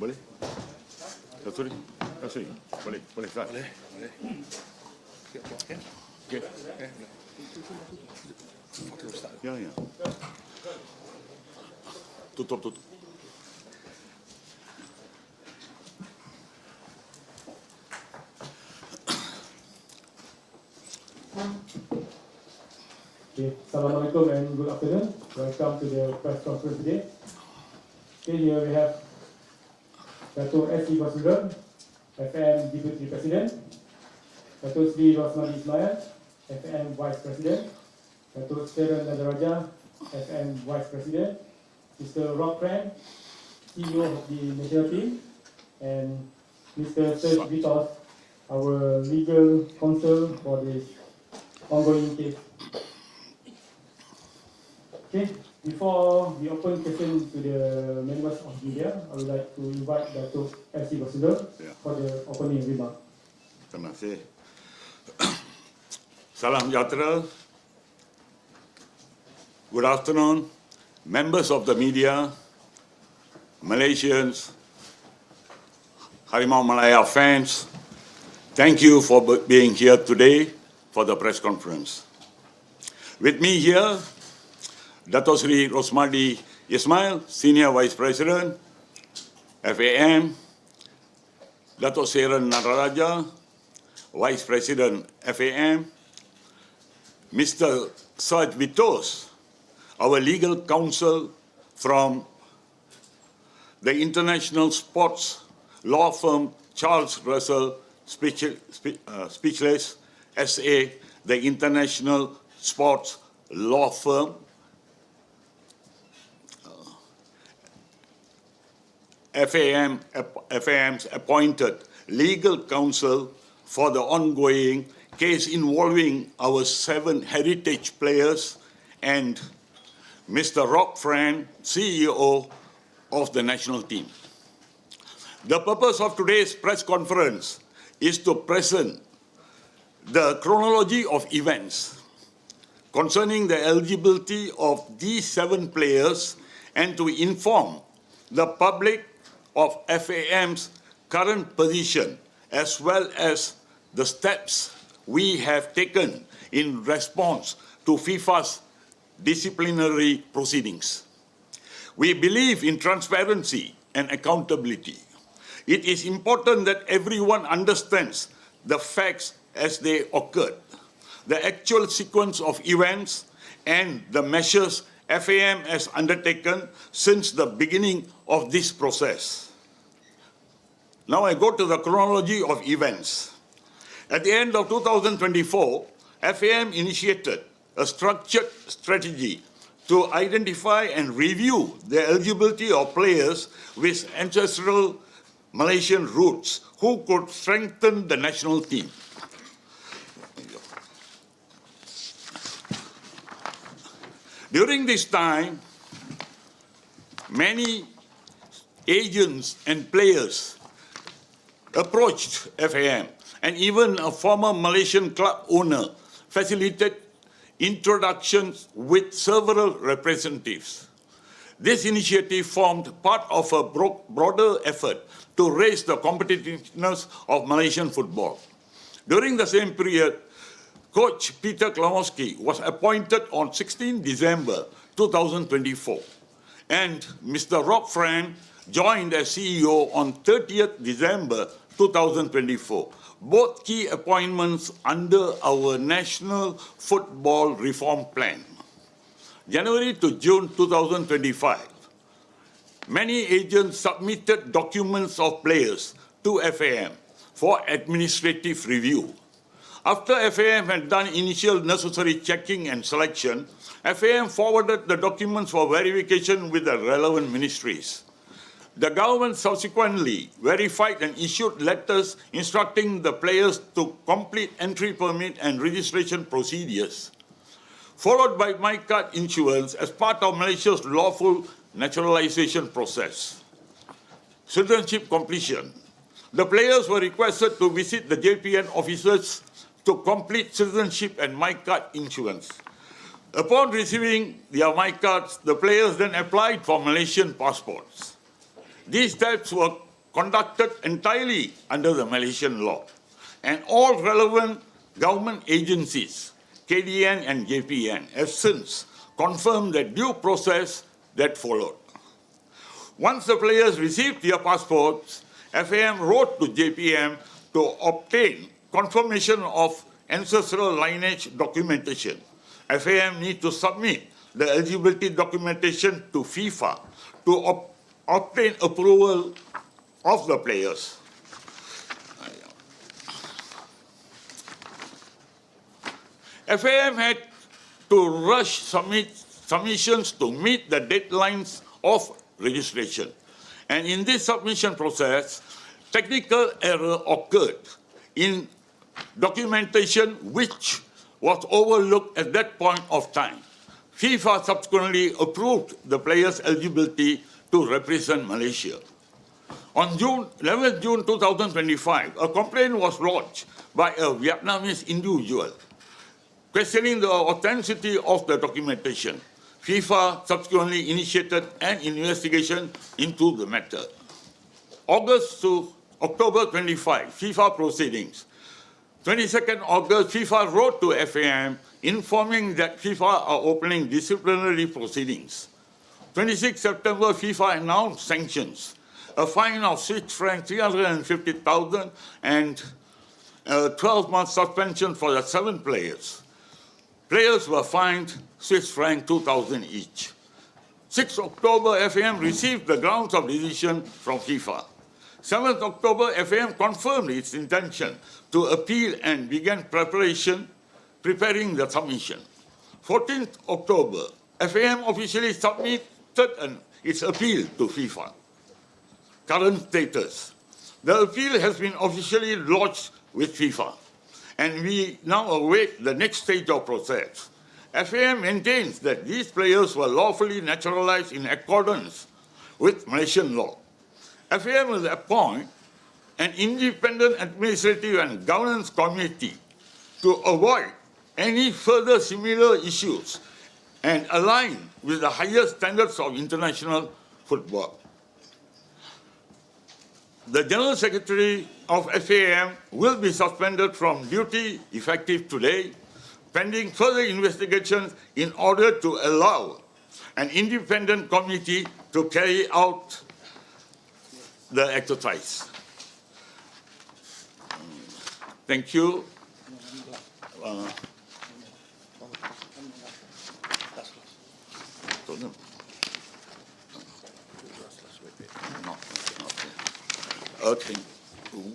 Boleh? Sorry. Sorry. Boleh start. Boleh. Okay. Ya. Tutup. Okay, Assalamualaikum and good afternoon. Welcome to the press conference today. Okay, here we have Dato' S.C. Basudar, FM Deputy President, Dato' Sri Rosmali Ismail, FM Vice President, Dato' Sharon Nadaraja, FM Vice President, Mr. Rob Fran, CEO of the national team, and Mr. Serge Vitos, our legal counsel for this ongoing case. Okay, before we open questions to the members of media, I would like to invite Dato' S.C. Basudar for the opening remark. Terima kasih. Salam sejahtera. Good afternoon, members of the media, Malaysians, Harimau Malaya fans. Thank you for being here today for the press conference. With me here, Dato' Sri Rosmali Ismail, Senior Vice President, FAM, Dato' Sharon Nadaraja, Vice President, FAM, Mr. Serge Vitos, our legal counsel from the international sports law firm Charles Russell Speechless SA, the international sports law firm, FAM's appointed legal counsel for the ongoing case involving our 7 heritage players, and Mr. Rob Fran, CEO of the national team. The purpose of today's press conference is to present the chronology of events concerning the eligibility of these 7 players and to inform the public of FAM's current position as well as the steps we have taken in response to FIFA's disciplinary proceedings. We believe in transparency and accountability. It is important that everyone understands the facts as they occurred, the actual sequence of events, and the measures FAM has undertaken since the beginning of this process. Now I go to the chronology of events. At the end of 2024, FAM initiated a structured strategy to identify and review the eligibility of players with ancestral Malaysian roots who could strengthen the national team. During this time, many agents and players approached FAM, and even a former Malaysian club owner facilitated introductions with several representatives. This initiative formed part of a broader effort to raise the competitiveness of Malaysian football. During the same period, Coach Peter Klamowski was appointed on 16 December 2024, and Mr. Rob Fran joined as CEO on 30th December 2024. Both key appointments under our National Football Reform Plan. January to June 2025, many agents submitted documents of players to FAM for administrative review. After FAM had done initial necessary checking and selection, FAM forwarded the documents for verification with the relevant ministries. The government subsequently verified and issued letters instructing the players to complete entry permit and registration procedures, followed by My Card issuance as part of Malaysia's lawful naturalization process. Citizenship completion. The players were requested to visit the JPN offices to complete citizenship and My Card issuance. Upon receiving their My Cards, the players then applied for Malaysian passports. These steps were conducted entirely under the Malaysian law, and all relevant government agencies, KDN and JPN, have since confirmed the due process that followed. Once the players received their passports, FAM wrote to JPM to obtain confirmation of ancestral lineage documentation. FAM need to submit the eligibility documentation to FIFA to obtain approval of the players. FAM had to rush submissions to meet the deadlines of registration. And in this submission process, technical error occurred in documentation which was overlooked at that point of time. FIFA subsequently approved the players' eligibility to represent Malaysia. On 11 June 2025, a complaint was lodged by a Vietnamese individual questioning the authenticity of the documentation. FIFA subsequently initiated an investigation into the matter. August to October 25, FIFA proceedings. 22nd August, FIFA wrote to FAM informing that FIFA are opening disciplinary proceedings. 26 September, FIFA announced sanctions, a fine of Swiss franc 350,000 and a 12-month suspension for the 7 players. Players were fined Swiss franc 2,000 each. 6 October, FAM received the grounds of decision from FIFA. 7th October, FAM confirmed its intention to appeal and began preparing the submission. 14th October, FAM officially submitted its appeal to FIFA. Current status. The appeal has been officially lodged with FIFA, and we now await the next stage of process. FAM maintains that these players were lawfully naturalized in accordance with Malaysian law. FAM will appoint an independent administrative and governance committee to avoid any further similar issues and align with the highest standards of international football. The General Secretary of FAM will be suspended from duty effective today, pending further investigations in order to allow an independent committee to carry out the exercise. Thank you. Okay.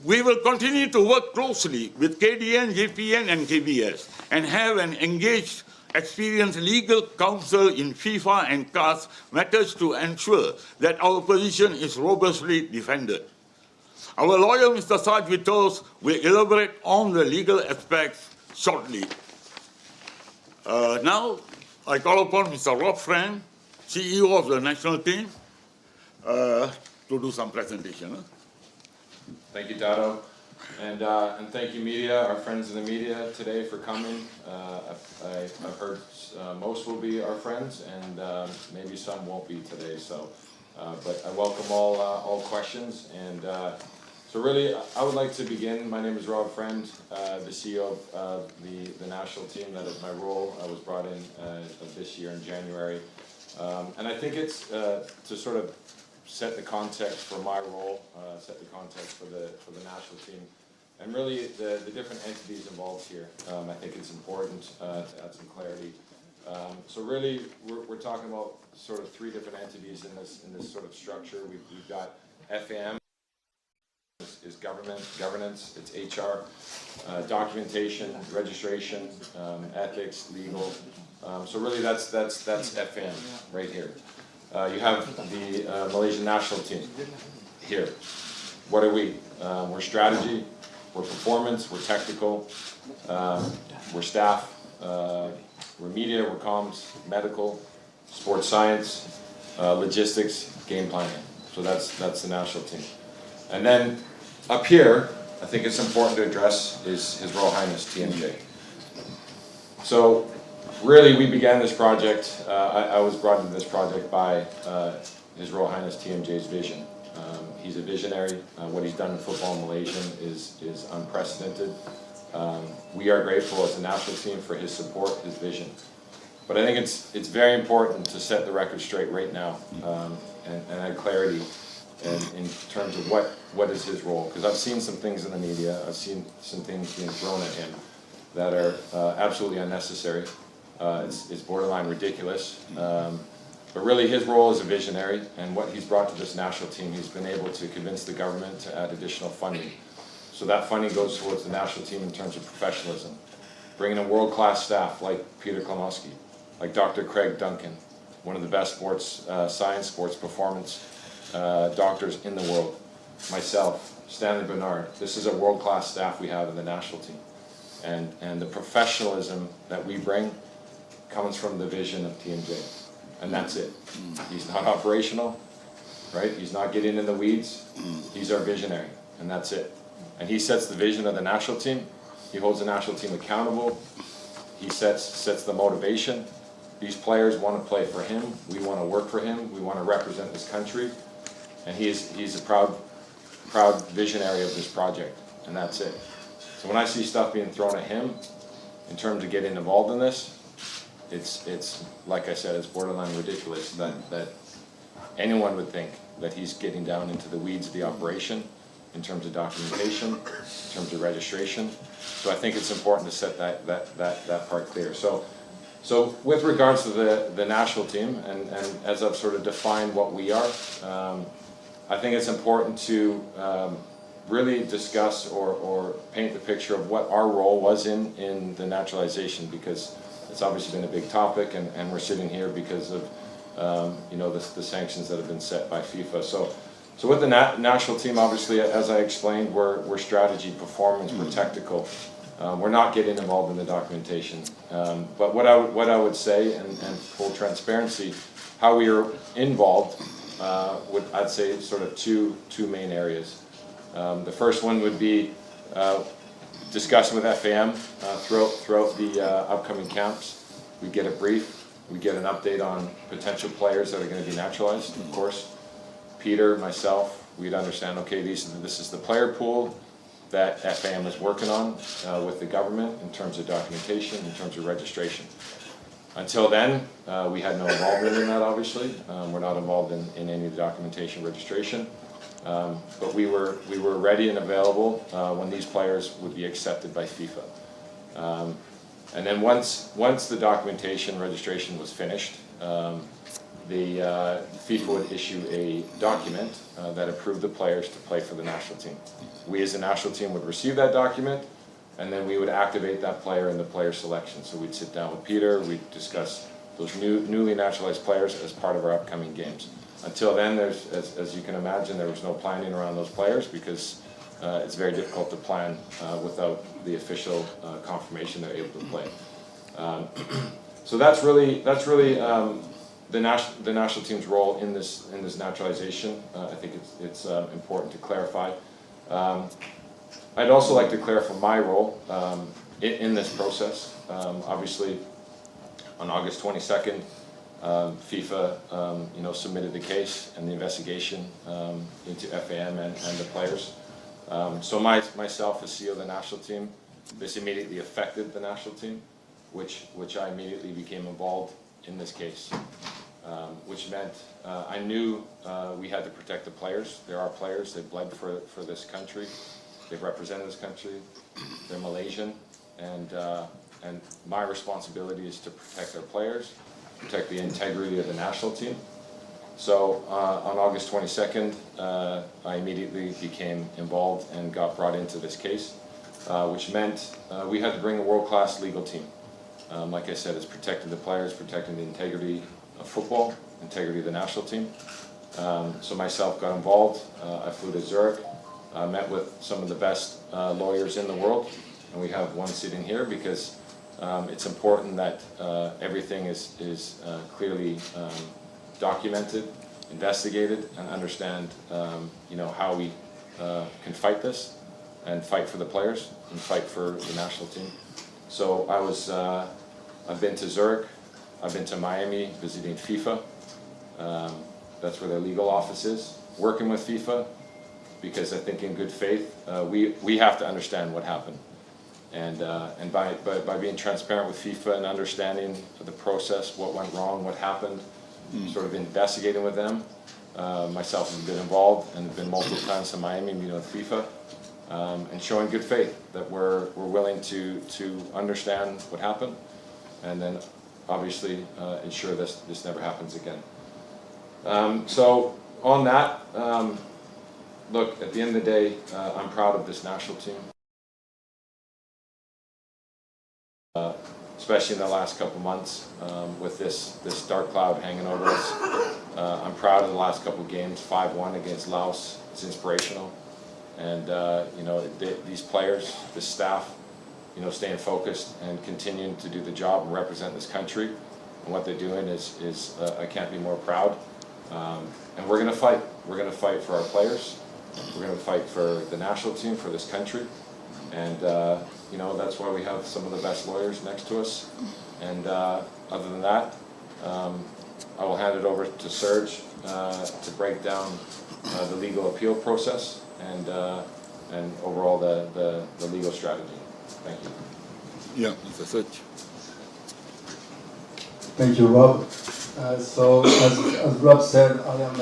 We will continue to work closely with KDN, JPN, and KBS and have an engaged, experienced legal counsel in FIFA and CAS matters to ensure that our position is robustly defended. Our lawyer, Mr. Sarge Vitos, will elaborate on the legal aspects shortly. Now, I call upon Mr. Rob Friend, CEO of the national team, to do some presentation. Thank you, Dado, and thank you, media, our friends in the media today for coming. I've heard most will be our friends, and maybe some won't be today. So, but I welcome all questions. And so, really, I would like to begin. My name is Rob Friend, the CEO of the national team. That is my role. I was brought in this year in January, and I think it's to sort of set the context for my role, set the context for the national team, and really the different entities involved here. I think it's important to add some clarity. So really, we're talking about sort of 3 different entities in this sort of structure. We've got FAM is governance, it's HR, documentation, registration, ethics, legal. So really, that's FAM right here. You have the Malaysian national team here. What are we? We're strategy, we're performance, we're technical, we're staff, we're media, we're comms, medical, sports science, logistics, game planning. So that's the national team. And then up here, I think it's important to address is His Royal Highness TMJ. So really, we began this project, I was brought into this project by His Royal Highness TMJ's vision. He's He's a visionary. What he's done in football in Malaysia is unprecedented. We are grateful as a national team for his support, his vision. But I think it's very important to set the record straight right now and add clarity in terms of what is his role. Because I've seen some things in the media, I've seen some things being thrown at him that are absolutely unnecessary. It's borderline ridiculous. But really his role as a visionary and what he's brought to this national team, he's been able to convince the government to add additional funding. So that funding goes towards the national team in terms of professionalism. Bringing in world-class staff like Peter Klonowski, like Dr. Craig Duncan, one of the best sports science, sports performance doctors in the world. Myself, Stanley Bernard. This is a world-class staff we have in the national team. And the professionalism that we bring comes from the vision of TMJ. And that's it. He's not operational, right? He's not getting in the weeds. He's our visionary, and that's it. And he sets the vision of the national team. He holds the national team accountable. He sets the motivation. These players want to play for him. We want to work for him. We want to represent this country. And he's a proud visionary of this project, and that's it. So when I see stuff being thrown at him in terms of getting involved in this, it's like I said, it's borderline ridiculous that anyone would think that he's getting down into the weeds of the operation in terms of documentation, in terms of registration. So I think it's important to set that part clear. So with regards to the national team, and as I've sort of defined what we are, I think it's important to really discuss or paint the picture of what our role was in the naturalization, because it's obviously been a big topic, and we're sitting here because of the sanctions that have been set by FIFA. So with the national team, obviously, as I explained, we're strategy, performance, we're tactical. We're not getting involved in the documentation. But what I would say, and full transparency, how we are involved, I'd say sort of two main areas. The first one would be discussing with FAM throughout the upcoming camps. We get a brief, we get an update on potential players that are going to be naturalized, of course. Peter, myself, we'd understand, okay, this is the player pool that FAM is working on with the government in terms of documentation, in terms of registration. Until then, we had no involvement in that, obviously. We're not involved in any of the documentation registration. But we were ready and available when these players would be accepted by FIFA. And then once the documentation registration was finished, the FIFA would issue a document that approved the players to play for the national team. We as a national team would receive that document, and then we would activate that player in the player selection. So we'd sit down with Peter, we'd discuss those newly naturalized players as part of our upcoming games. Until then, as you can imagine, there was no planning around those players, because it's very difficult to plan without the official confirmation they're able to play. So that's really the national team's role in this naturalization. I think it's important to clarify. I'd also like to clarify my role in this process. Obviously, on August 22nd, FIFA submitted the case and the investigation into FAM and the players. So myself as CEO of the national team, this immediately affected the national team, which I immediately became involved in this case, which meant I knew we had to protect the players. There are players, they've bled for this country, they've represented this country, they're Malaysian, and my responsibility is to protect our players, protect the integrity of the national team. So on August 22nd, I immediately became involved and got brought into this case, which meant we had to bring a world-class legal team. Like I said, it's protecting the players, protecting the integrity of football, integrity of the national team. So myself got involved. I flew to Zurich, met with some of the best lawyers in the world, and we have one sitting here because it's important that everything is clearly documented, investigated, and understand how we can fight this and fight for the players and fight for the national team. So I've been to Zurich, I've been to Miami visiting FIFA. That's where their legal office is, working with FIFA, because I think in good faith, we have to understand what happened. And by being transparent with FIFA and understanding the process, what went wrong, what happened, sort of investigating with them. Myself have been involved and have been multiple times to Miami meeting with FIFA, and showing good faith that we're willing to understand what happened, and then obviously ensure this never happens again. So on that, look, at the end of the day, I'm proud of this national team. Especially in the last couple months, with this dark cloud hanging over us. I'm proud of the last couple of games. 5-1 against Laos. It's inspirational, and you know, these players, this staff, you know, staying focused and continuing to do the job and represent this country. And what they're doing is I can't be more proud. And we're going to fight. We're going to fight for our players. We're going to fight for the national team, for this country, and. You know, that's why we have some of the best lawyers next to us. And other than that, I will hand it over to Serge to break down the legal appeal process and overall the legal strategy. Thank you. Yeah, Mr. Serge. Thank you, Rob. So, as Rob said, I am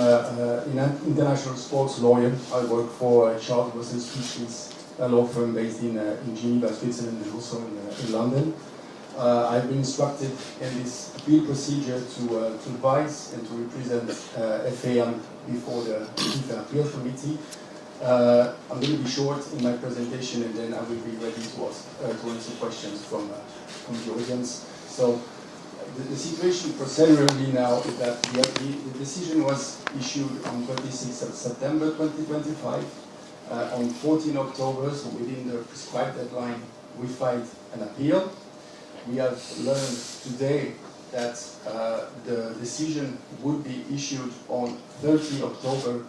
an international sports lawyer. I work for Charles vs. Fisheries, a law firm based in Geneva, Switzerland, and also in London. I've been instructed in this appeal procedure to advise and to represent FAM before the FIFA Appeal Committee. I'm going to be short in my presentation, and then I will be ready to answer questions from the audience. So the situation procedurally now is that the decision was issued on 26th of September 2025. On 14 October, so within the prescribed deadline, we filed an appeal. We have learned today that the decision would be issued on 30 October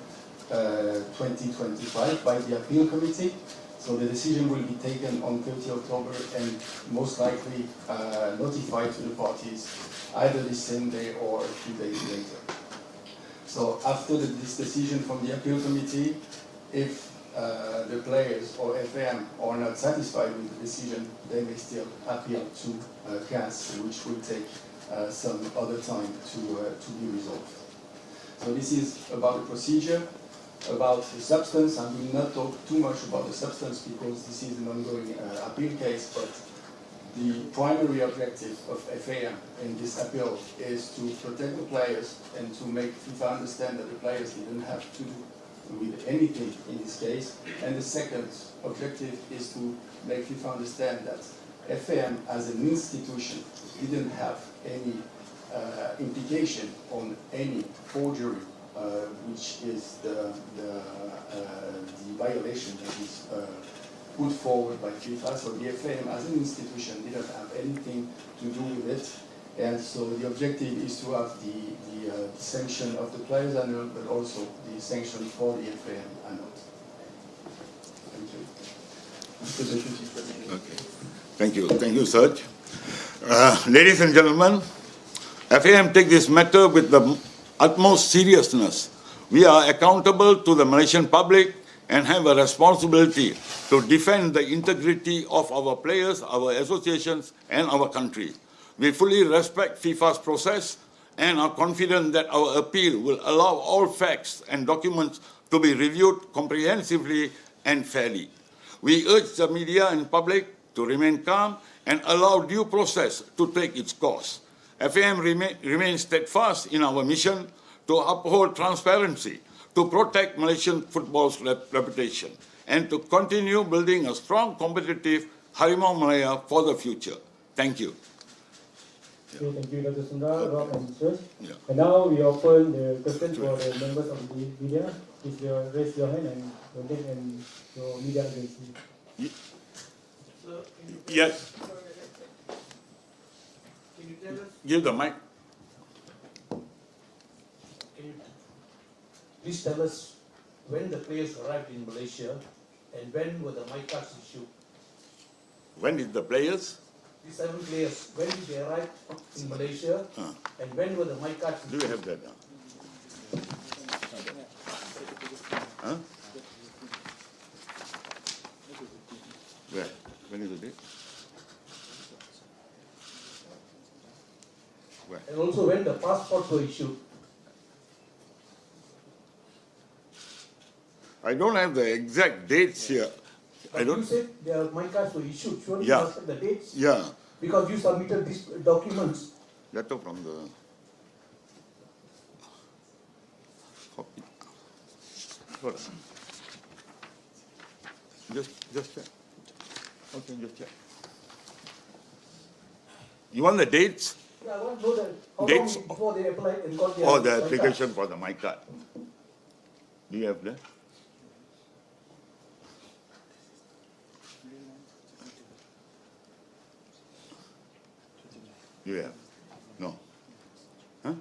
2025 by the appeal committee. So the decision will be taken on 30 October and most likely notified to the parties either the same day or a few days later. So after this decision from the appeal committee, if the players or FM are not satisfied with the decision, they may still appeal to khas, which will take some other time to be resolved. So this is about the procedure. About the substance, I will not talk too much about the substance because this is an ongoing appeal case, but the primary objective of FAM in this appeal is to protect the players and to make FIFA understand that the players didn't have to do with anything in this case. And the second objective is to make FIFA understand that FAM as an institution didn't have any implication on any forgery, which is the violation that is put forward by FIFA. So the FAM as an institution didn't have anything to do with it. And so the objective is to have the sanction of the players annual, but also the sanction for the FAM annual. Thank you. Okay. Thank you, Serge. Ladies and gentlemen, FAM take this matter with the utmost seriousness. We are accountable to the Malaysian public and have a responsibility to defend the integrity of our players, our associations, and our country. We fully respect FIFA's process and are confident that our appeal will allow all facts and documents to be reviewed comprehensively and fairly. We urge the media and public to remain calm and allow due process to take its course. FAM remains steadfast in our mission to uphold transparency, to protect Malaysian football's reputation, and to continue building a strong, competitive Harimau Malaya for the future. Thank you. Okay, thank you, Dr. Sundar, Rob, and Serge. Yeah. And now we open the question for the members of the media. Please raise your hand and your name and your media agency. Yes. Can you tell us? Give the mic. Can you please tell us when the players arrived in Malaysia and when were the mic cards issued? When did the players? These 7 players, when did they arrive in Malaysia and when were the mic cards Do issued? you have that? Huh? and also when the passports were issued. I don't have the exact dates here. I But don't. you said the my cards were issued. Surely Yeah. you must have the dates. Yeah. Because you submitted these documents. Letter from the. Copy. Hold on. Just check. Okay, just check. You want the dates? Yeah, I want to know that how Dates- long before they applied and got their Or the my card. application for the my card? Do you have that? You have? No. Huh?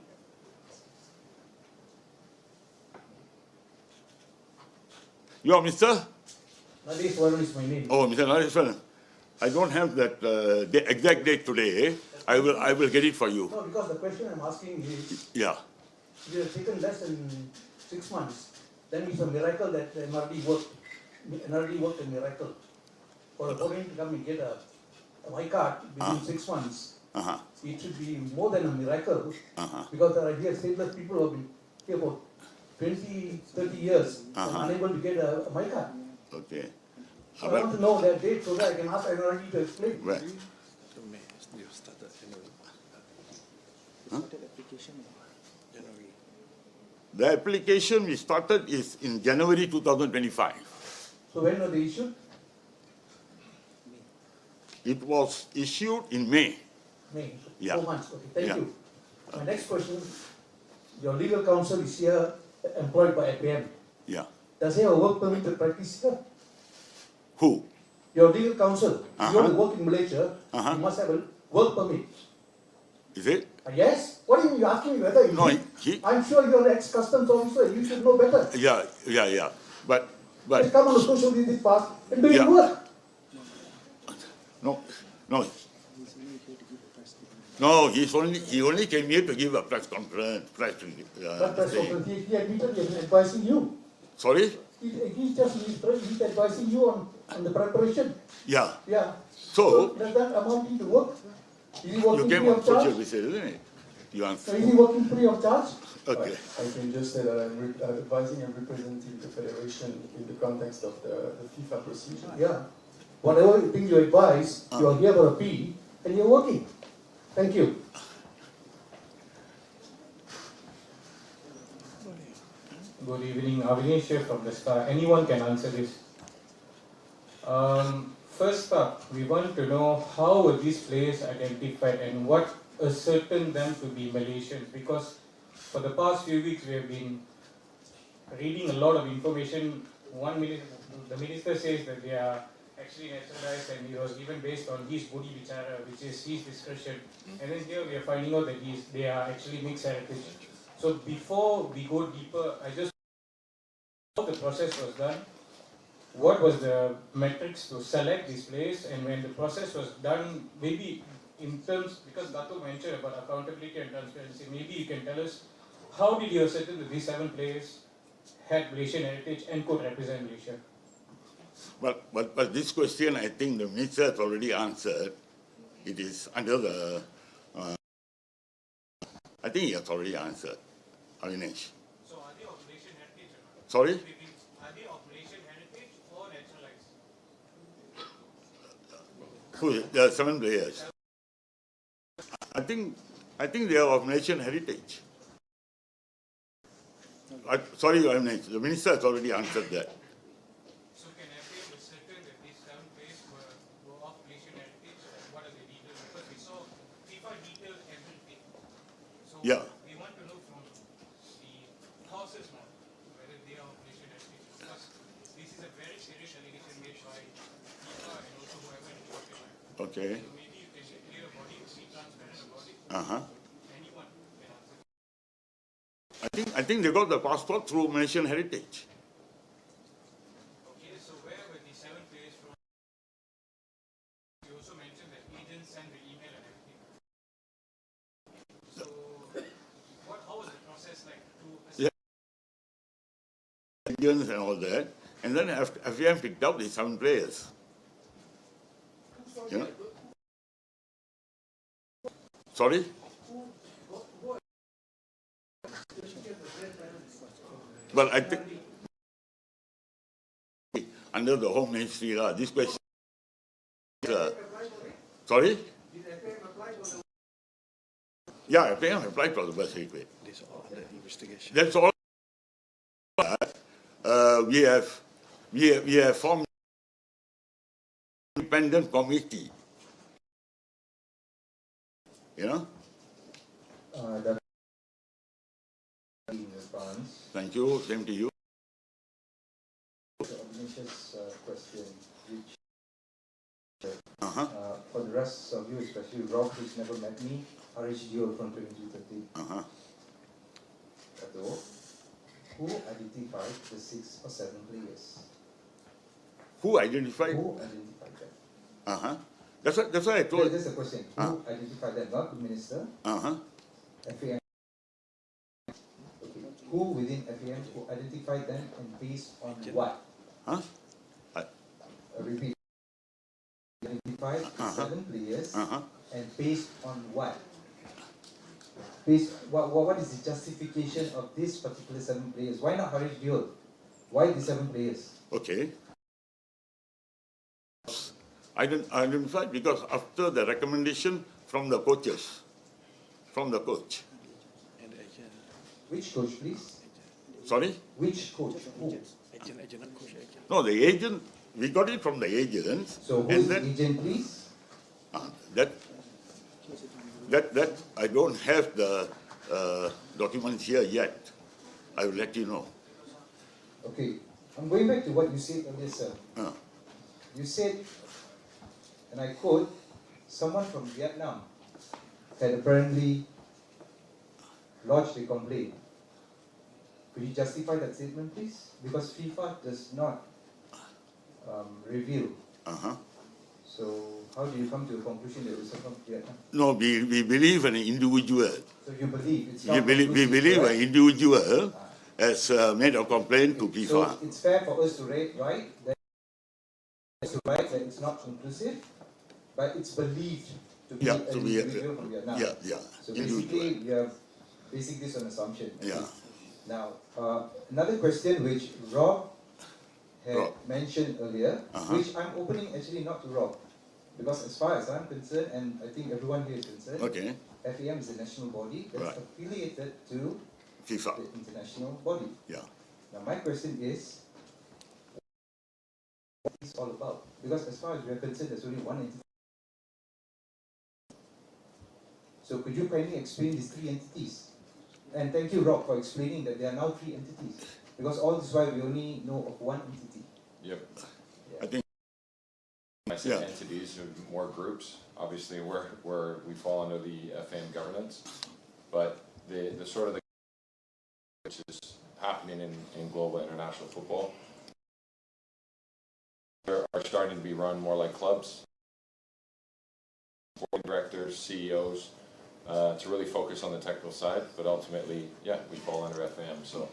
You are Mr.? Nadeshwaran is my name. Oh, Mr. Nareshwaran. I don't have that the exact date today. Eh? I will get it for you. No, because the question I'm asking is, Yeah. you have taken less than 6 months. Then it's a miracle that the NRD worked. NRD worked a miracle. For a foreign to come and get a my card within 6 months, Uh-huh. it should be more than a miracle. Uh-huh. Because there are here stateless people who have been here for 20, 30 years and unable to get a my card. Okay. So I want to know that date so that I can ask NRD to explain. Right. You started January. Huh? Started application in January. The application we started is in January 2025. So when were they issued? It was issued in May. May. Yeah. 4 months. Okay, thank Yeah. you. My next question, your legal counsel is here employed by APM. Yeah. Does he have a work permit to practice here? Who? Your legal counsel, if you want to work in Malaysia, Uh-huh. you must have a work permit. Is it? Yes? What do you mean? You're asking me whether you No, did? he- I'm sure you're an ex-customs officer. You should know better. Yeah. But Just come on the social media path and do Yeah. your work. no. He's only here to give a press statement. No, he only came here to give a press conference. But thing. he admitted he's advising you. Sorry? He's advising you on the preparation. Yeah. Yeah. So, Does that amount to work? Is he you working came free on of social charge? media, isn't it? You So answer. is he working free of charge? Okay. I can just say that I'm advising and representing the federation in the context of the FIFA procedure. Yeah. Whatever thing you advise, you are here for a fee and you're working. Thank you. Good evening, Avinash here from the Star. Anyone can answer this. First up, we want to know how were these players identified and what ascertained them to be Malaysians, because for the past few weeks we have been reading a lot of information. The minister says that they are actually naturalized and it was even based on his body bichara, which is his discretion. And then here we are finding out that they are actually mixed heritage. So before we go deeper, I just how the process was done, what was the metrics to select these players, and when the process was done, maybe in terms, because Dato mentioned about accountability and transparency, maybe you can tell us how did you ascertain that these 7 players had Malaysian heritage and could represent Malaysia? But this question, I think the minister has already answered. It is under the. I think he has already answered. Avinash. So are they of Malaysian heritage or not? Sorry? Are they of Malaysian heritage or naturalized? Who? There are 7 players. I think they are of nation heritage. Sorry, Avinash. The minister has already answered that. So can FA be certain that these 7 players were of Malaysian heritage? What are the details? Because we saw FIFA detailed everything. So Yeah. we want to know from the horses now whether they are of Malaysian heritage. Because this is a very serious allegation made by FIFA and also whoever reported it. Okay. So maybe you can be clear about it, be transparent about it. Uh-huh. Anyone can answer. I think they got the passport through Malaysian heritage. Okay, so where were the 7 players from? You also mentioned that agents sent the email and everything. So, how was the process like to Yeah. Indians and all that. And then FAM picked up the 7 players. You know? Sorry? But I think under the Home Ministry, this question. Sorry? Yeah, FAM applied for the birth certificate. This is all under investigation. That's all. We have formed an independent committee. You know? That in response Thank you. Same to you. to Abhinesh's question, which Uh-huh. for the rest of you, especially Rob, who's never met me, Harish Diol from 2230. Uh-huh. Kato, who identified the 6 or 7 players? Who identified? Who identified them? Uh-huh. That's what I told. That's the question. Who identified them? Not the minister, Uh-huh. FAM. Okay. Who within FAM who identified them and based on what? Huh? Repeat. Identified the 7 players Uh-huh. and based on what? What is the justification of this particular 7 players? Why not Harish Diol? Why the 7 players? Okay. Identified because after the recommendation from the coaches, from the coach. And the agent, Which coach, please? Sorry? Which coach? Who? agent, not coach, agent. No, the agent, we got it from the agents. So who and is the then, agent, please? that I don't have the documents here yet. I will let you know. Okay, I'm going back to what you said earlier, sir. Uh, You said, and I quote, someone from Vietnam had apparently lodged a complaint. Could you justify that statement, please? Because FIFA does not reveal. uh-huh. So how do you come to a conclusion that it was someone from Vietnam? No, we believe in an individual. So you believe it's We not believe conclusive, an right? individual has made a complaint to So FIFA. it's fair for us to write that it's not conclusive, but it's believed to be Yeah, an to be individual from Vietnam. yeah, So individual. basically, we are basing this on assumption. Yeah. Now, another question which Rob had Rob. mentioned earlier, Uh-huh. which I'm opening actually not to Rob, because as far as I'm concerned, and I think everyone here is concerned, Okay, FAM is a national body that's Right. affiliated to FIFA. the international body. Yeah. Now, my question is, what is this all about? Because as far as we are concerned, there's only one entity. So could you kindly explain these 3 entities? And thank you, Rob, for explaining that there are now 3 entities. Because all this while we only know of one entity. Yep. I think. I said Yeah. entities or more groups, obviously where we fall under the FAM governance, but the sort of the which is happening in global international football are starting to be run more like clubs, board directors, CEOs, to really focus on the technical side, but ultimately, yeah, we fall under FAM, so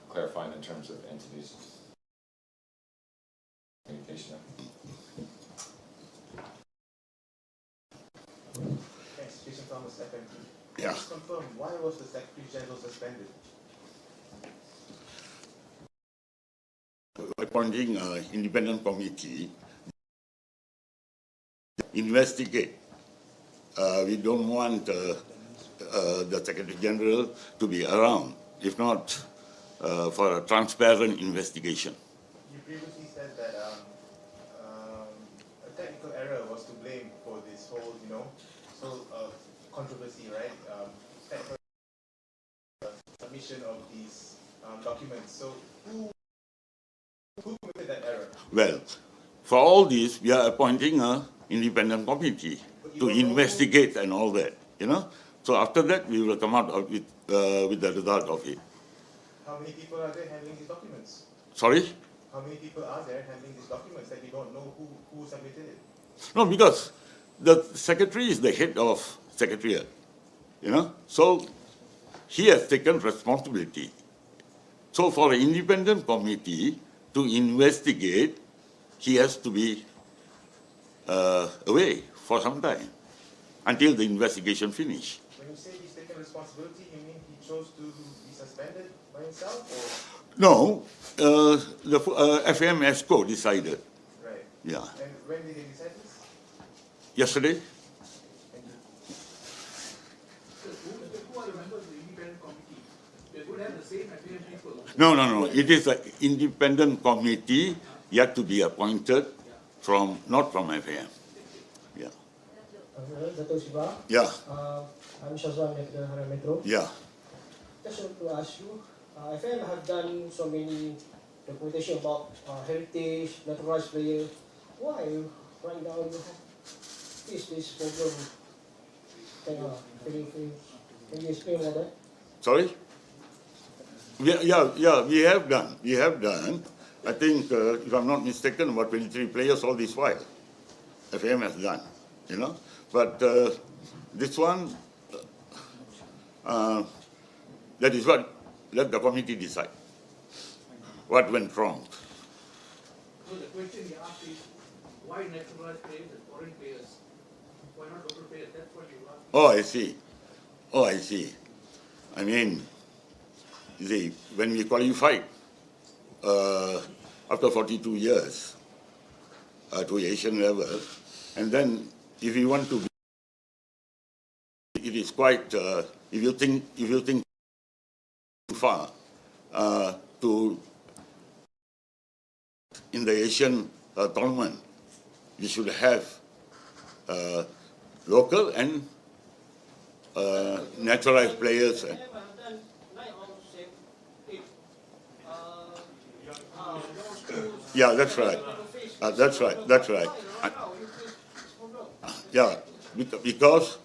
clarifying in terms of entities. Communication. Thanks, Jason Thomas, FMT. Yeah. Just confirm, why was the Secretary General suspended? Appointing an independent committee, investigate. We don't want the Secretary General to be around, if not for a transparent investigation. You previously said that a technical error was to blame for this whole, controversy, right? Technical submission of these documents. So who committed that error? Well, for all this, we are appointing an independent committee to investigate and all that, So after that, we will come out with the result of it. How many people are there handling these documents? Sorry? How many people are there handling these documents that you don't know who submitted it? No, because the secretary is the head of secretariat, So he has taken responsibility. So for an independent committee to investigate, he has to be away for some time until the investigation finish. When you say he's taken responsibility, you mean he chose to be suspended by himself, or? No, the FM ESCO decided. Right. Yeah. And when did they decide this? Yesterday? Thank you. Who are the members of the independent committee? They would have the same FAM people. No. It is an independent committee yet to be appointed not from FAM. Yeah. Dato' Siva. Yeah. I'm Shazwan at the Harian Metro. Yeah. Just want to ask you, FM have done so many documentation about heritage, naturalized players. Why right now you have this problem? Can you explain all that? Sorry? Yeah, we have done. We have done. I think, if I'm not mistaken, about 23 players all this while. FM has done, you know. But this one, that is what let the committee decide. What went wrong? So the question he asked is, why naturalized players and foreign players? Why not local players? That's what you asked. Oh, I see. I mean, you see, when we qualified after 42 years to Asian level, and then if you want to be, it is quite, if you think far to in the Asian tournament, we should have local and naturalized players. Yeah, that's right. That's right. Yeah, because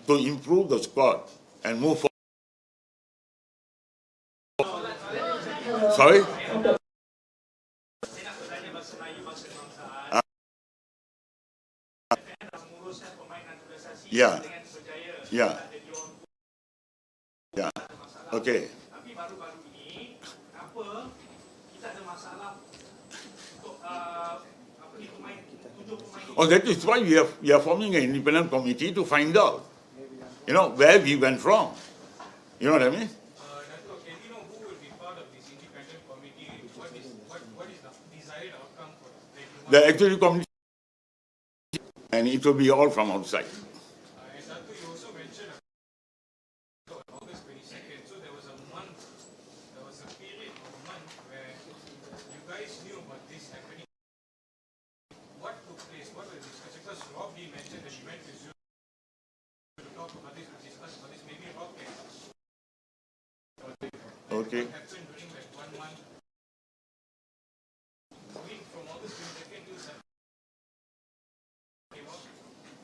to improve the squad and move forward. Sorry? Yeah. Okay. Oh, that is why we are forming an independent committee to find out, you know, where we went wrong. You know what I mean? Dato', can you know who will be part of this independent committee? What is the desired outcome for the executive committee, and it will be all from outside. And Dato', you also mentioned on August 22nd, so there was a period of a month where you guys knew about this happening. What took place? What was discussed? Because Rob Lee mentioned that he went to Zoom to talk about this, to discuss about this. Maybe Rob can. Okay. What happened during that 1 month? From August 22nd to September,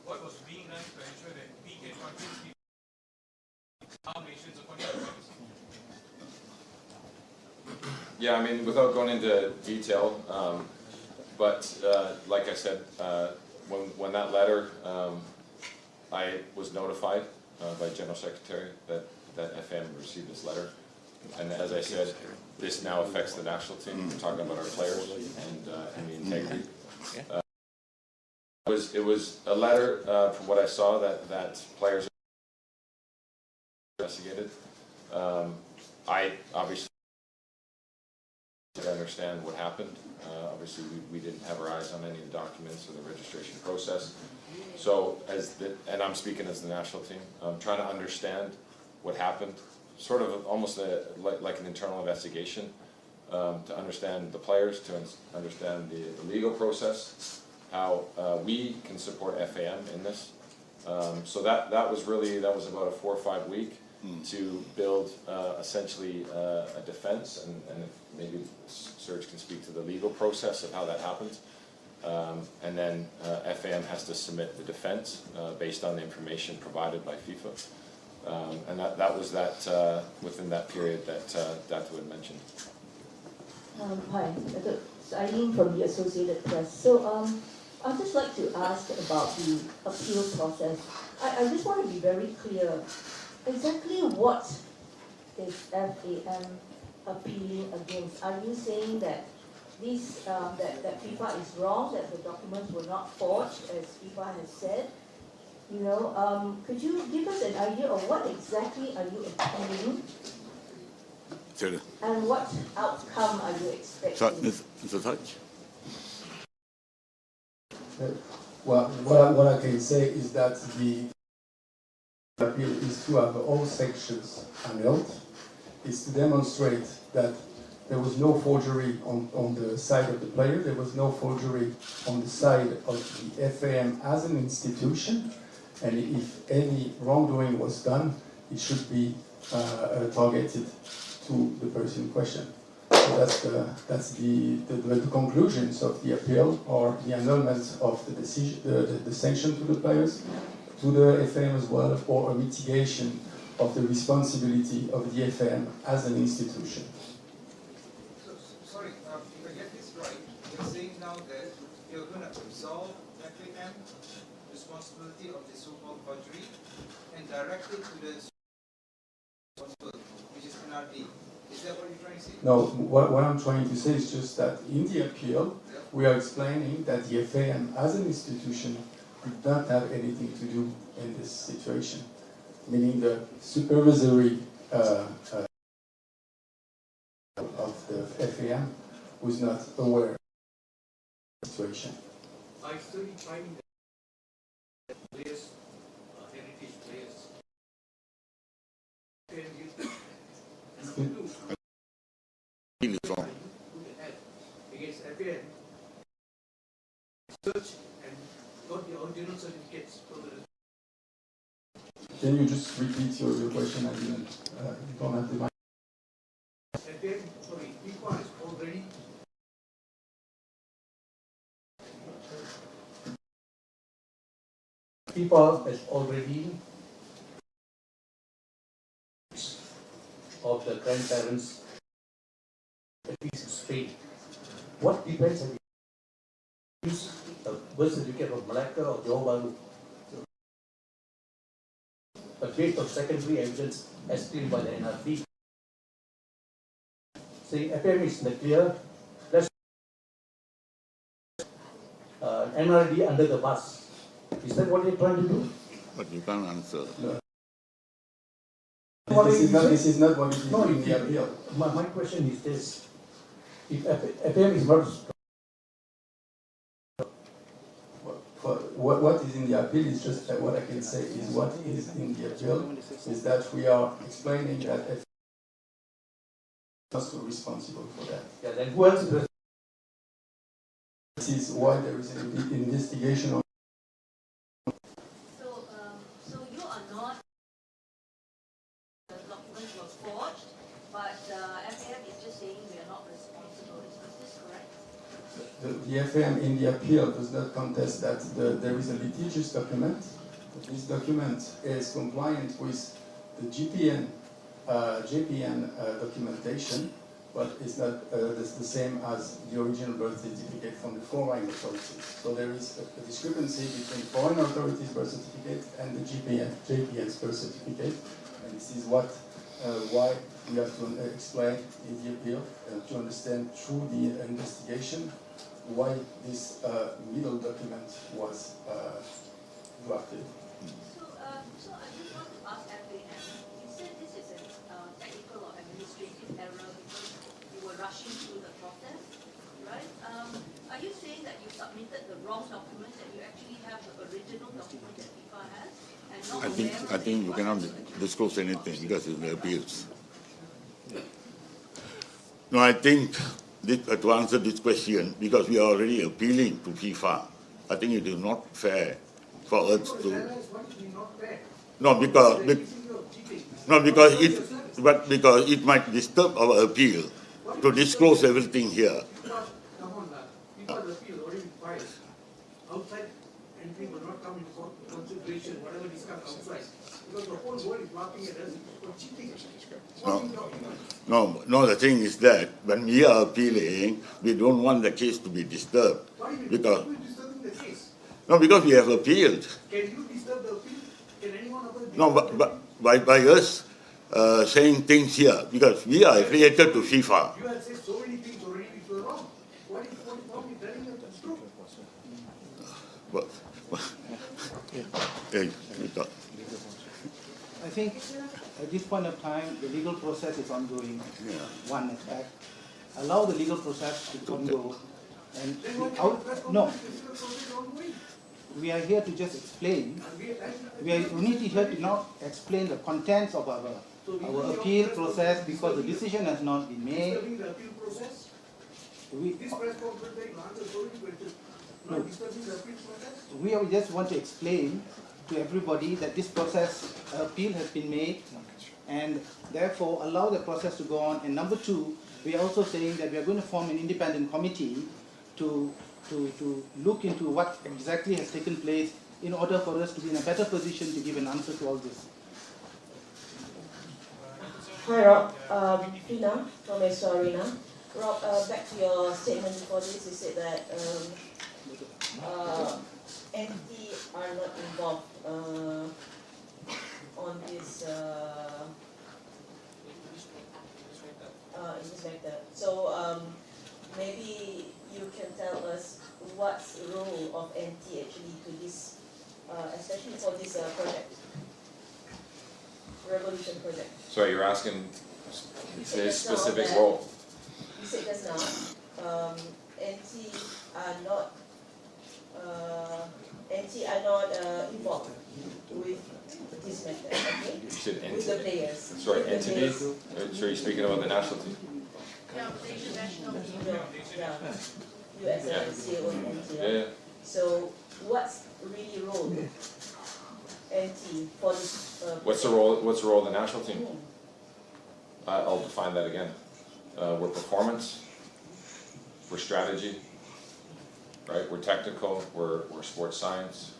what was being done to ensure that we can convince our nations according to policy? Yeah, I mean, without going into detail, but like I said, when that letter, I was notified by General Secretary that FM received this letter. And as I said, this now affects the national team. We're talking about our players and the integrity. It was a letter, from what I saw, that players investigated. I obviously understand what happened. Obviously, we didn't have our eyes on any of the documents or the registration process. So, and I'm speaking as the national team, I'm trying to understand what happened, sort of almost like an internal investigation, to understand the players, to understand the legal process, how we can support FAM in this. So that was about a 4 or 5 week to build essentially a defense, and maybe Serge can speak to the legal process of how that happens. And then FAM has to submit the defense based on the information provided by FIFA. And that was within that period that Dato had mentioned. Hi, it's Eileen from the Associated Press. So I'd just like to ask about the appeal process. I just want to be very clear. Exactly what is FAM appealing against? Are you saying that that FIFA is wrong, that the documents were not forged, as FIFA has said? You know, could you give us an idea of what exactly are you appealing? Sure. And what outcome are you expecting? Mr. Touch? Well, what I can say is that the appeal is to have all sections annulled, is to demonstrate that there was no forgery on the side of the player, there was no forgery on the side of the FAM as an institution, and if any wrongdoing was done, it should be targeted to the person in question. So that's the conclusions of the appeal, or the annulment of the decision, the sanction to the players, to the FM as well, or a mitigation of the responsibility of the FM as an institution. So, sorry, if I get this right, you're saying now that you're going to absolve FAM responsibility of the so-called forgery and direct it to the responsible, which is NRD. Is that what you're trying to say? No, what I'm trying to say is just that in the appeal, we are explaining that the FAM as an institution did not have anything to do in this situation, meaning the supervisory of the FAM was not aware of the situation. I still find that players, heritage players, can give against FAM, search and got the original certificates from the. Can you just repeat your question? I didn't, don't have the mic. FAM, sorry, FIFA is already. FIFA has already of the grandparents, at least in Spain. What depends on use a birth certificate of Malacca or Johor Bahru? But based on secondary evidence as claimed by the NRD, saying FM is in the clear, let's NRD under the bus. Is that what you're trying to do? But you can't answer. No. This is not what it is in the appeal. My question is this. If FM is not... What is in the appeal is just that what I can say is what is in the appeal is that we are explaining that FM is also responsible for that. Yeah, then who else is... This is why there is an investigation on. So you are not, the documents were forged, but FAM is just saying we are not responsible. Is this correct? The FM in the appeal does not contest that there is a litigious document. This document is compliant with the JPN documentation, but it's not the same as the original birth certificate from the foreign authorities. So there is a discrepancy between foreign authorities' birth certificate and the JPN's birth certificate, and this is why we have to explain in the appeal to understand through the investigation why this middle document was drafted. So I just want to ask FAM, you said this is a technical or administrative error because you were rushing through the process, right? Are you saying that you submitted the wrong document, that you actually have the original document that FIFA has? And not I think you cannot disclose anything because it's the appeals. No, I think to answer this question, because we are already appealing to FIFA, I think it is not fair for us to. No, because it might disturb our appeal to disclose everything here. Come on, FIFA's appeal already filed. Outside entry will not come into consideration, whatever discussed outside. Because the whole world is marking it as for cheating. No, the thing is that when we are appealing, we don't want the case to be disturbed. Why are you disturbing the case? No, because we have appealed. Can you disturb the appeal? Can anyone of us disturb No, but by us saying things here, because we are affiliated to FIFA. You have said so many things already which were wrong. What is wrong with telling us the truth? I think at this point of time, the legal process is ongoing. Yeah. One aspect. Allow the legal process to go. And Then why without, can't press no, conference if the process is ongoing? we are here to just explain. We need to here to now explain the contents of our appeal process because the decision has not been made. Disturbing the appeal process? This press conference that you answer so many questions, not disturbing the appeal process? We just want to explain to everybody that this process, appeal has been made, and therefore allow the process to go on. And number two, we are also saying that we are going to form an independent committee to look into what exactly has taken place in order for us to be in a better position to give an answer to all this. Hi Rob, Fina from Arena. Rob, back to your statement before this, you said that NT are not involved on this in this matter. So maybe you can tell us what's the role of NT actually to this, especially for this project, Revolution project. So you're asking a specific that- role? You said just now, NT are not involved with this matter, okay? You said With the entity? players. Sorry, With the entity? players. So you're speaking about the national team? Yeah, Malaysian national team. Yeah. You as Yeah. a CEO of NT, Yeah, right? yeah. So what's really role NT for this? What's the role of the national team? Hmm. I'll define that again. We're performance, we're strategy, right? We're technical, we're sports science,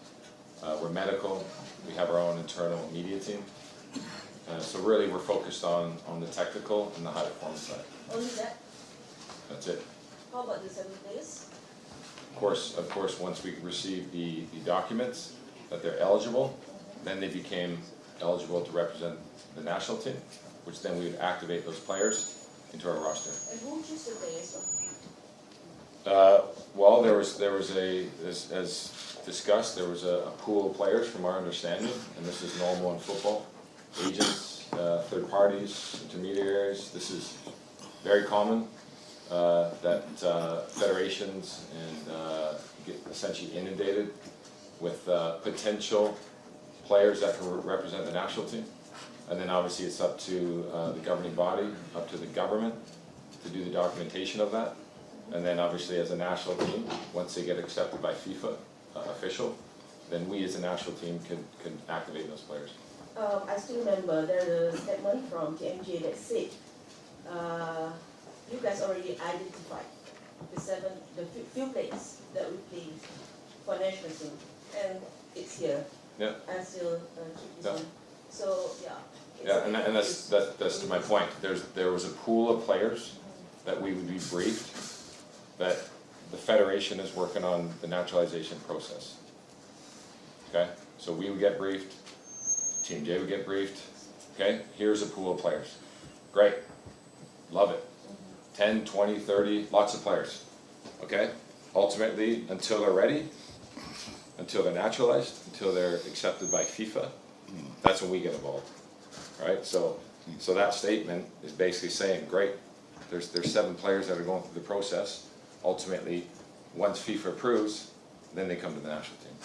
we're medical, we have our own internal media team. So really we're focused on the technical and the high performance side. Only that? That's it. How about the 7 players? Of course, once we received the documents that they're eligible, then they became eligible to represent the national team, which then we would activate those players into our roster. And who choose the players? Well, there was as discussed, there was a pool of players from our understanding, and this is normal in football. Agents, third parties, intermediaries. This is very common that federations get essentially inundated with potential players that can represent the national team. And then obviously it's up to the governing body, up to the government to do the documentation of that. And then obviously as a national team, once they get accepted by FIFA official, then we as a national team can activate those players. I still remember there's a statement from TMJ that said you guys already identified the few players that will play for national team, and it's here. Yeah. I still keep this Yeah. one. So yeah. Yeah, and that's to my point. There was a pool of players that we would be briefed that the federation is working on the naturalization process. Okay, so we would get briefed, Team J would get briefed. Okay, here's a pool of players. Great, love it. 10, 20, 30, lots of players. Okay, ultimately, until they're ready, until they're naturalized, until they're accepted by FIFA, that's when we get involved. Right, so that statement is basically saying, great, there's 7 players that are going through the process. Ultimately, once FIFA approves, then they come to the national team.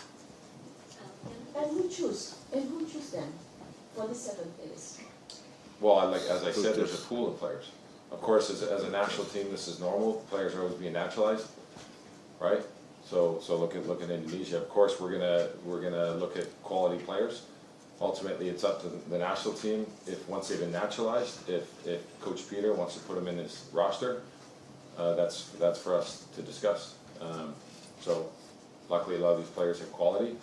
And who choose them for the 7 players? Well, as I said, there's a pool of players. Of course, as a national team, this is normal. Players are always being naturalized, right? So look at Indonesia. Of course, we're gonna look at quality players. Ultimately, it's up to the national team. If once they've been naturalized, if Coach Peter wants to put them in his roster, that's for us to discuss. So luckily, a lot of these players have quality,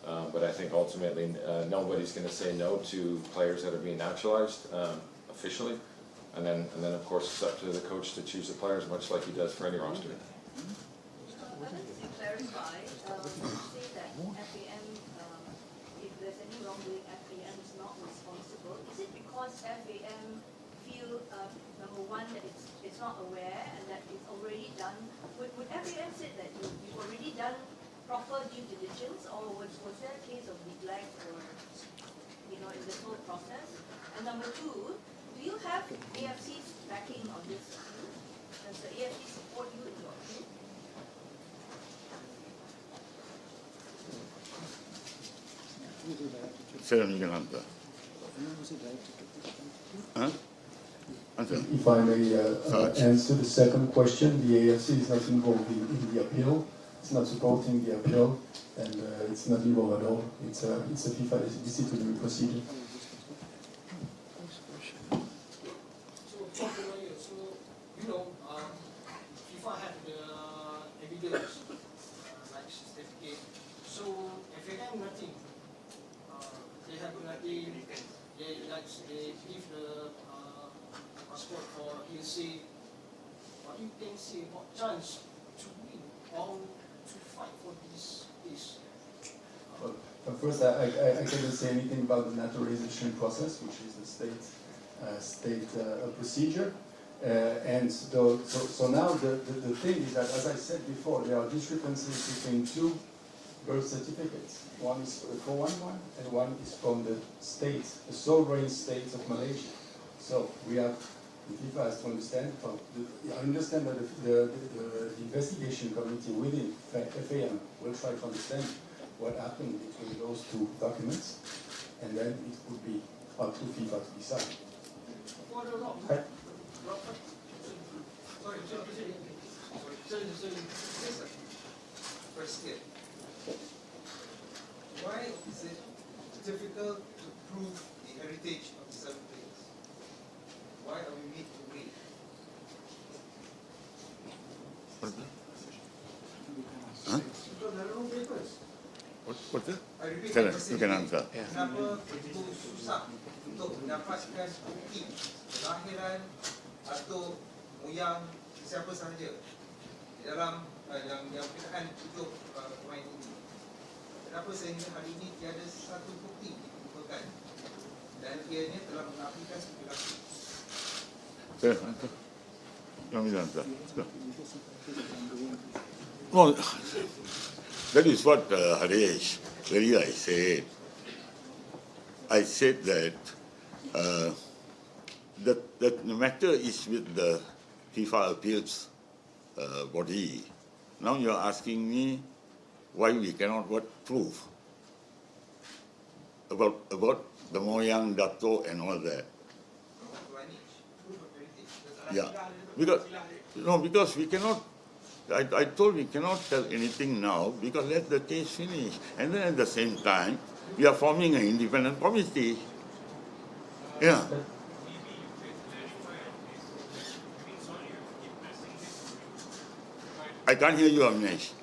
but I think ultimately nobody's going to say no to players that are being naturalized officially, and then of course it's up to the coach to choose the players, much like he does for any roster. I'd like to clarify, you say that FAM, if there's any wrongdoing, FAM is not responsible. Is it because FAM feel, number one, that it's not aware and that it's already done? Would FAM say that you've already done proper due diligence, or was there a case of neglect or, in this whole process? And number two, do you have AFC's backing on this appeal? Does the AFC support you in your appeal? Sir, you can answer. Huh? Answer. If I may answer the second question, the AFC is not involved in the appeal. It's not supporting the appeal, and it's not involved at all. It's a FIFA disciplinary procedure. FIFA had the evidence, like certificate. So FAM nothing. They have nothing. They give the passport for hearsay. What you can say about chance to win or to fight for this case? Well, first, I cannot say anything about the naturalization process, which is the state procedure. And so now the thing is that, as I said before, there are discrepancies between two birth certificates. One is for the 411 and one is from the state, the sovereign state of Malaysia. So we have, the FIFA has to understand, I understand that the investigation committee within FAM will try to understand what happened between those two documents, and then it would be up to FIFA to decide. Question. Why is it difficult to prove the heritage of the 7 players? Why are we made to wait? Huh? Because there are no papers. What's that? I repeat Sir, my question you can again. answer. Kenapa begitu susah untuk mendapatkan bukti kelahiran atau moyang siapa sahaja di dalam yang berkaitan 7 pemain ini? Kenapa sehingga hari ini tiada satu bukti dikumpulkan dan ianya telah mengabdikan perilaku? Sir, answer. You want me to answer? No, that is what Harish earlier I said. I said that that the matter is with the FIFA appeals body. Now you are asking me why we cannot prove about the Moyang, Dato and all that. Yeah, because we cannot. I told we cannot tell anything now because let the case finish, and then at the same time we are forming an independent committee. Yeah. I can't hear you, Amnesh.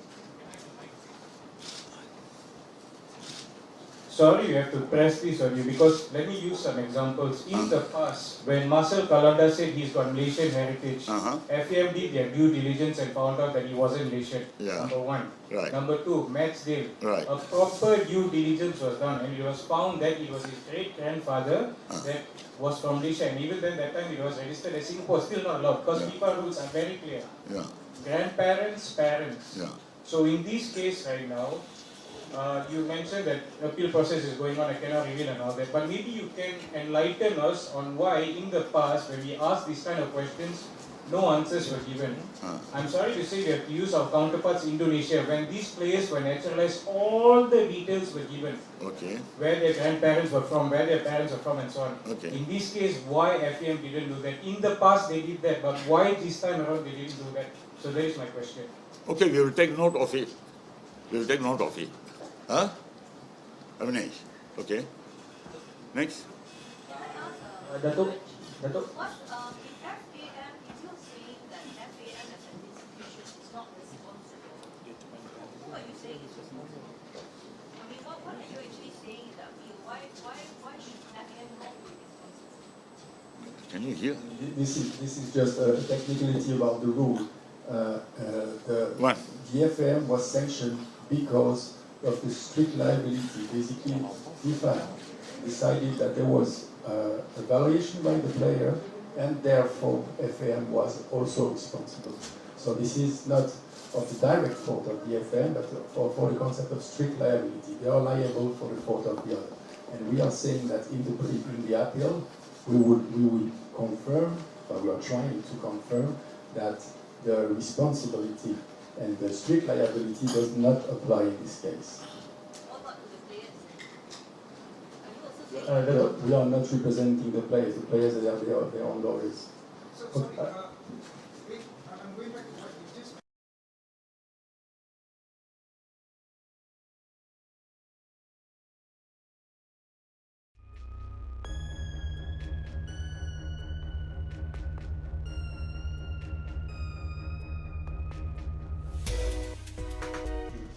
Sorry, you have to press this on you because let me use some examples. In the past, when Marcel Kalanda said he's got Malaysian heritage, FAM did their due diligence and found out that he wasn't Malaysian. Yeah. Number one. Right. Number two, Matchdale. Right. A proper due diligence was done and it was found that it was his great-grandfather that was from Malaysia. And even then, that time it was registered as Singapore, still not allowed because FIFA rules are very clear. Yeah. Grandparents, parents. Yeah. So in this case right now, you mentioned that appeal process is going on, I cannot reveal and all that, but maybe you can enlighten us on why in the past when we asked these kind of questions, no answers were given. I'm sorry to say we have to use our counterparts in Indonesia. When these players were naturalized, all the details were given. Okay. Where their grandparents were from, where their parents were from and so on. Okay. In this case, why FAM didn't do that? In the past they did that, but why this time around they didn't do that? So that is my question. Okay, we will take note of it. We will take note of it. Huh? Avinash. Okay. Next. Datuk. What, in FAM, if you're saying that FAM as an institution is not responsible, who are you saying is responsible? I mean, what are you actually saying in the appeal? Why should FAM not be responsible? Can you hear? This is just a technicality about the rule. The FAM was sanctioned because of the strict liability. Basically, FIFA decided that there was a violation by the player, and therefore FAM was also responsible. So this is not of the direct fault of the FAM, but for the concept of strict liability. They are liable for the fault of the other. And we are saying that in the appeal, we would confirm, or we are trying to confirm, that the responsibility and the strict liability does not apply in this case. We are not representing the players. The players, they have their own lawyers. So, sorry, wait, I'm going back to what you just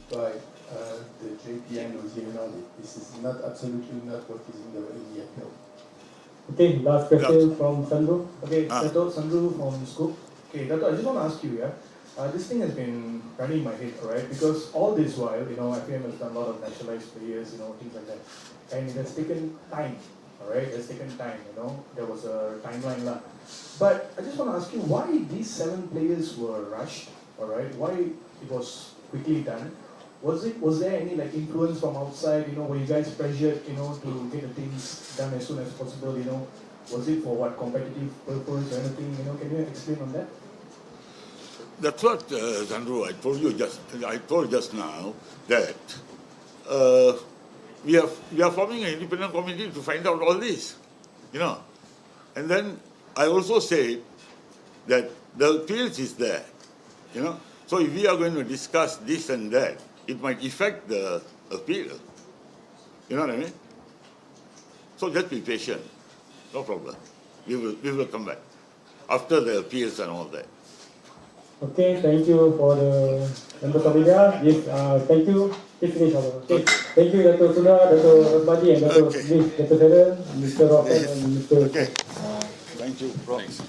by the JPN or GNL. This is not absolutely not what is in the appeal. Okay, last question from Sandro. Okay, Dato' Sandru from Scoop. Okay, Dato', I just want to ask you, this thing has been running in my head, alright, because all this while, FAM has done a lot of nationalized players, things like that, and it has taken time, alright, it has taken time, there was a timeline lah. But I just want to ask you, why these 7 players were rushed, alright, why it was quickly done? Was there any influence from outside, were you guys pressured, to get the things done as soon as possible, was it for what, competitive purpose or anything, can you explain on that? That's what, Sandro, I told just now that we are forming an independent committee to find out all this, And then I also say that the appeals is there, So if we are going to discuss this and that, it might affect the appeal. You know what I mean? So just be patient. No problem. We will come back after the appeals and all that. Okay, thank you for the members of media. Yes, thank you. Please finish our. Okay. Thank you, Dr. Suna, Dr. Rosmadi, and Dr. Smith, Dr. Harian, Mr. Rocket, and Mr. Okay. Thank you. Thanks.